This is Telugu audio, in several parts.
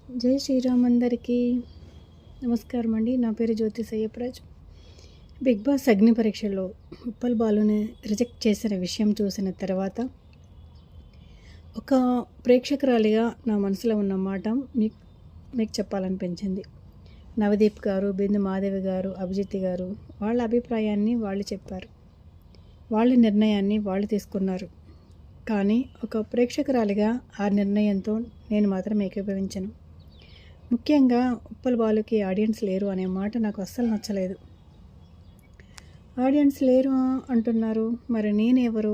జై శ్రీరామ్ అందరికీ నమస్కారం అండి. నా పేరు జ్యోతి సయ్యప్రాజ్. బిగ్ బాస్ అగ్ని పరీక్షలో ఉప్పల్ బాలుని రిజెక్ట్ చేసిన విషయం చూసిన తర్వాత ఒక ప్రేక్షకురాలిగా నా మనసులో ఉన్న మాట మీకు చెప్పాలనిపించింది. నవదీప్ గారు, బిందు మాధవి గారు, అభిజిత్ గారు వాళ్ళ అభిప్రాయాన్ని వాళ్ళు చెప్పారు, వాళ్ళ నిర్ణయాన్ని వాళ్ళు తీసుకున్నారు. కానీ ఒక ప్రేక్షకురాలిగా ఆ నిర్ణయంతో నేను మాత్రం ఏకీభవించను. ముఖ్యంగా ఉప్పల్ బాలుకి ఆడియన్స్ లేరు అనే మాట నాకు అస్సలు నచ్చలేదు. ఆడియన్స్ లేరు అంటున్నారు, మరి నేనెవరు?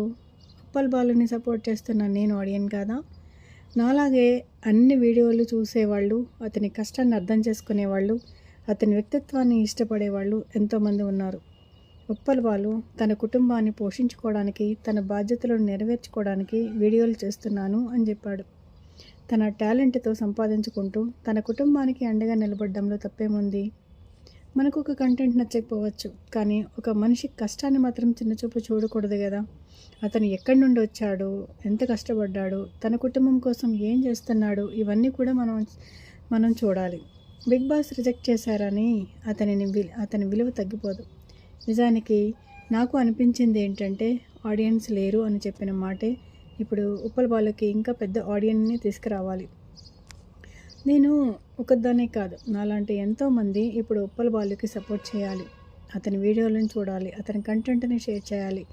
ఉప్పల్ బాలుని సపోర్ట్ చేస్తున్న నేను ఆడియన్ కాదా? నాలాగే అన్ని వీడియోలు చూసేవాళ్ళు, అతని కష్టాన్ని అర్థం చేసుకునేవాళ్ళు, అతని వ్యక్తిత్వాన్ని ఇష్టపడేవాళ్ళు ఎంతోమంది ఉన్నారు. ఉప్పల్ బాలు తన కుటుంబాన్ని పోషించుకోవడానికి, తన బాధ్యతలను నెరవేర్చుకోవడానికి వీడియోలు చేస్తున్నాను అని చెప్పాడు. తన టాలెంట్తో సంపాదించుకుంటూ తన కుటుంబానికి అండగా నిలబడడంలో తప్పేముంది? మనకు ఒక కంటెంట్ నచ్చకపోవచ్చు, కానీ ఒక మనిషి కష్టాన్ని మాత్రం చిన్నచూపు చూడకూడదు కదా. అతను ఎక్కడి నుండి వచ్చాడు, ఎంత కష్టపడ్డాడు, తన కుటుంబం కోసం ఏం చేస్తున్నాడు, ఇవన్నీ కూడా మనం చూడాలి. బిగ్ బాస్ రిజెక్ట్ చేశారని అతని విలువ తగ్గిపోదు. నిజానికి నాకు అనిపించింది ఏంటంటే, ఆడియన్స్ లేరు అని చెప్పిన మాటే ఇప్పుడు ఉప్పల్ బాలుకి ఇంకా పెద్ద ఆడియన్ని తీసుకురావాలి. నేను ఒకదానే కాదు, నాలాంటి ఎంతోమంది ఇప్పుడు ఉప్పల్ బాలుకి సపోర్ట్ చేయాలి. అతని వీడియోలను చూడాలి, అతని కంటెంట్ని షేర్ చేయాలి,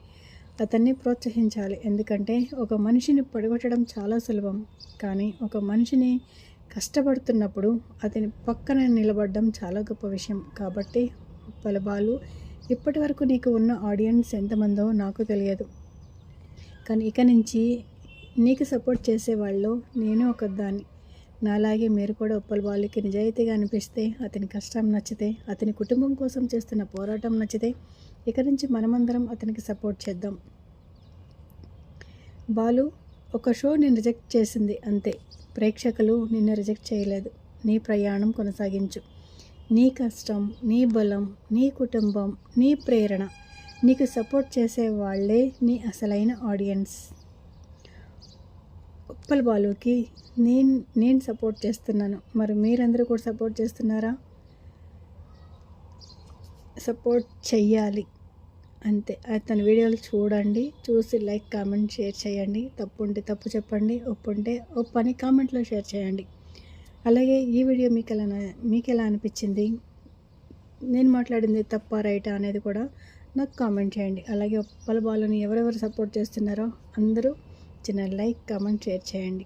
అతన్ని ప్రోత్సహించాలి. ఎందుకంటే ఒక మనిషిని పడగొట్టడం చాలా సులభం, కానీ ఒక మనిషిని కష్టపడుతున్నప్పుడు అతని పక్కన నిలబడడం చాలా గొప్ప విషయం. కాబట్టి ఉప్పల్ బాలు, ఇప్పటి వరకు నీకు ఉన్న ఆడియన్స్ ఎంతమందో నాకు తెలియదు, కానీ ఇక నుంచి నీకు సపోర్ట్ చేసేవాళ్ళు నేను ఒకదాన్ని. నాలాగే మీరు కూడా ఉప్పల్ బాలుకి నిజాయితీగా అనిపిస్తే, అతని కష్టం నచ్చితే, అతని కుటుంబం కోసం చేస్తున్న పోరాటం నచ్చితే, ఇక నుంచి మనమందరం అతనికి సపోర్ట్ చేద్దాం. బాలు, ఒక షో నేను రిజెక్ట్ చేసింది అంతే, ప్రేక్షకులు నిన్ను రిజెక్ట్ చేయలేదు. నీ ప్రయాణం కొనసాగించు. నీ కష్టం, నీ బలం, నీ కుటుంబం, నీ ప్రేరణ, నీకు సపోర్ట్ చేసే వాళ్ళే నీ అసలైన ఆడియన్స్. ఉప్పల్ బాలుకి నేను సపోర్ట్ చేస్తున్నాను, మరి మీరందరూ కూడా సపోర్ట్ చేస్తున్నారా? సపోర్ట్ చెయ్యాలి అంతే. తన వీడియోలు చూడండి, చూసి లైక్, కామెంట్, షేర్ చేయండి. తప్పు ఉంటే తప్పు చెప్పండి, ఒప్పు ఉంటే ఒప్పు అని కామెంట్లో షేర్ చేయండి. అలాగే ఈ వీడియో మీకు ఎలా అనిపించింది? నేను మాట్లాడింది తప్ప రైటా అనేది కూడా నాకు కామెంట్ చేయండి. అలాగే ఉప్పల్ బాలుని ఎవరెవరు సపోర్ట్ చేస్తున్నారో అందరూ చిన్న లైక్, కామెంట్, షేర్ చేయండి.